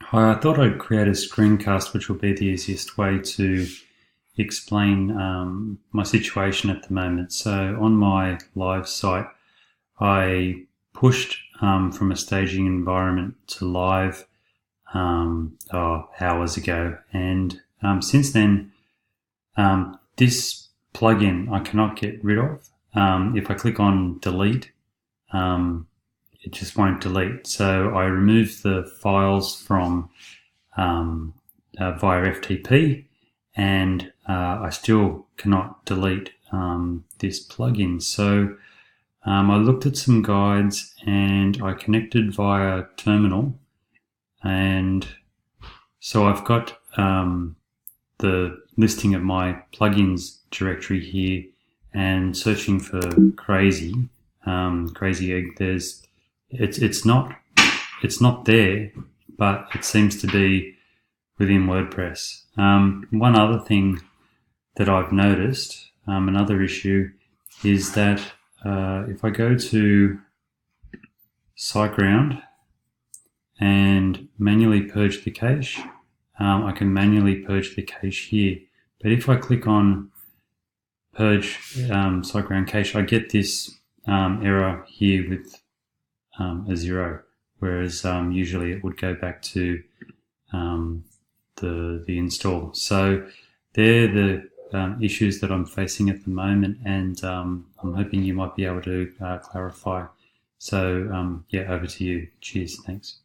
Hi, I thought I'd create a screencast, which will be the easiest way to explain my situation at the moment. So, on my live site, I pushed from a staging environment to live hours ago, and since then, this plugin I cannot get rid of. If I click on delete, um, it just won't delete. So I removed the files from via FTP, and I still cannot delete this plugin. So I looked at some guides and I connected via terminal, and so I've got the listing of my plugins directory here, and searching for Crazy Egg. It's not there, but it seems to be within WordPress. One other thing that I've noticed, another issue, is that if I go to SiteGround and manually purge the cache, I can manually purge the cache here. But if I click on purge SiteGround cache, I get this error here with a 0, whereas usually it would go back to the install. So they're the issues that I'm facing at the moment, and I'm hoping you might be able to clarify. So yeah, over to you. Cheers. Thanks.